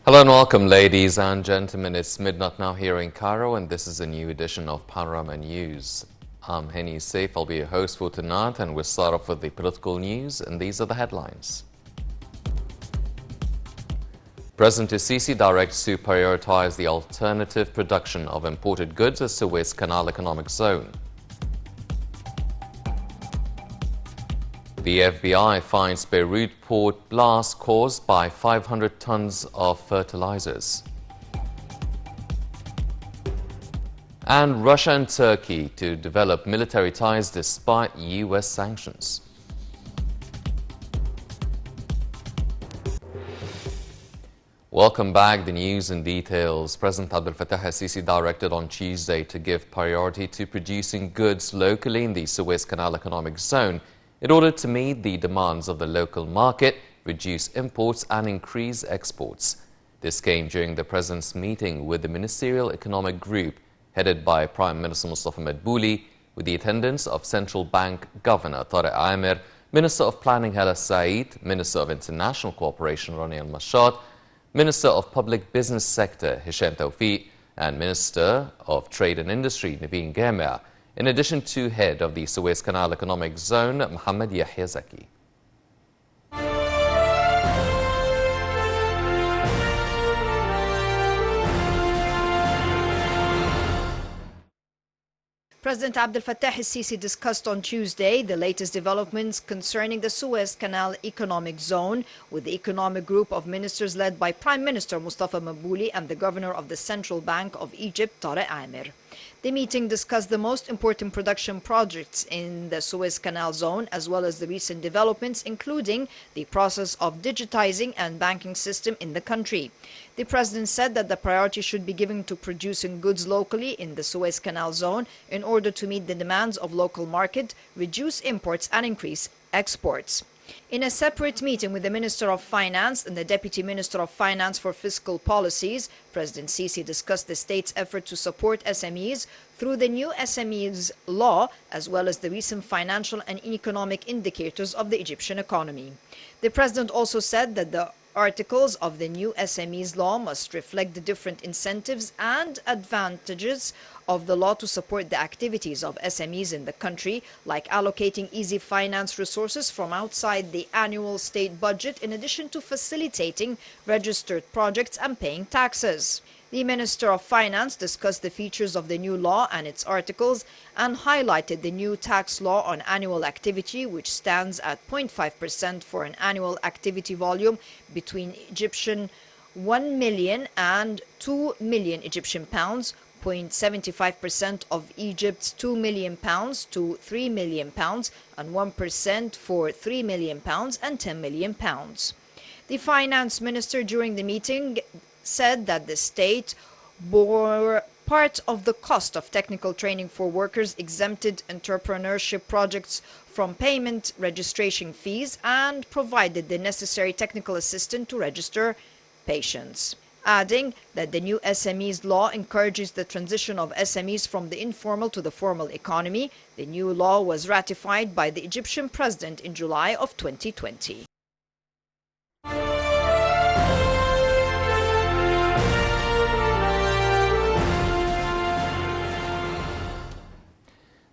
Hello and welcome, ladies and gentlemen. It's midnight now here in Cairo, and this is a new edition of Panorama News. I'm Henny Saif. I'll be your host for tonight, and we'll start off with the political news, and these are the headlines. President Sisi directs to prioritize the alternative production of imported goods as Suez Canal Economic Zone. The FBI finds Beirut port blast caused by 500 tons of fertilizers. And Russia and Turkey to develop military ties despite U.S. sanctions. Welcome back. The news and details. President Abdel Fattah al-Sisi directed on Tuesday to give priority to producing goods locally in the Suez Canal Economic Zone in order to meet the demands of the local market, reduce imports and increase exports. This came during the President's meeting with the Ministerial Economic Group headed by Prime Minister Mustafa Madbouli, with the attendance of Central Bank Governor Tariq Amir, Minister of Planning Hala Said, Minister of International Cooperation Rani Al-Mashad, Minister of Public Business Sector Hisham Tawfiq, and Minister of Trade and Industry Naveen Gamea, in addition to head of the Suez Canal Economic Zone, Mohammed Yahya Zaki. President Abdel Fattah al-Sisi discussed on Tuesday the latest developments concerning the Suez Canal Economic Zone with the Economic Group of Ministers led by Prime Minister Mustafa Madbouli and the Governor of the Central Bank of Egypt, Tariq Amir. The meeting discussed the most important production projects in the Suez Canal Zone, as well as the recent developments, including the process of digitizing and banking system in the country. The President said that the priority should be given to producing goods locally in the Suez Canal Zone in order to meet the demands of local market, reduce imports and increase exports. In a separate meeting with the Minister of Finance and the Deputy Minister of Finance for Fiscal Policies, President Sisi discussed the state's effort to support SMEs through the new SMEs law, as well as the recent financial and economic indicators of the Egyptian economy. The President also said that the articles of the new SMEs law must reflect the different incentives and advantages of the law to support the activities of SMEs in the country, like allocating easy finance resources from outside the annual state budget, in addition to facilitating registered projects and paying taxes. The Minister of Finance discussed the features of the new law and its articles and highlighted the new tax law on annual activity, which stands at 0.5% for an annual activity volume between Egyptian 1 million and 2 million Egyptian pounds, 0.75% of Egypt's 2 million pounds to 3 million pounds, and 1% for 3 million pounds and 10 million pounds. The Finance Minister during the meeting said that the state bore part of the cost of technical training for workers, exempted entrepreneurship projects from payment registration fees, and provided the necessary technical assistance to register patients, adding that the new SMEs law encourages the transition of SMEs from the informal to the formal economy. The new law was ratified by the Egyptian President in July of 2020.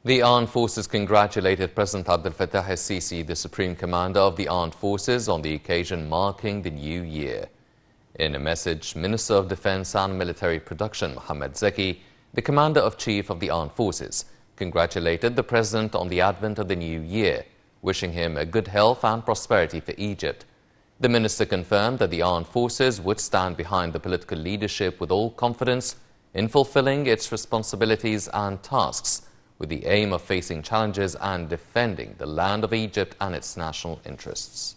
The Armed Forces congratulated President Abdel Fattah al-Sisi, the Supreme Commander of the Armed Forces, on the occasion marking the new year. In a message, Minister of Defense and Military Production Mohammed Zaki, the Commander-in-Chief of the Armed Forces, congratulated the President on the advent of the new year, wishing him a good health and prosperity for Egypt. The Minister confirmed that the Armed Forces would stand behind the political leadership with all confidence in fulfilling its responsibilities and tasks, with the aim of facing challenges and defending the land of Egypt and its national interests.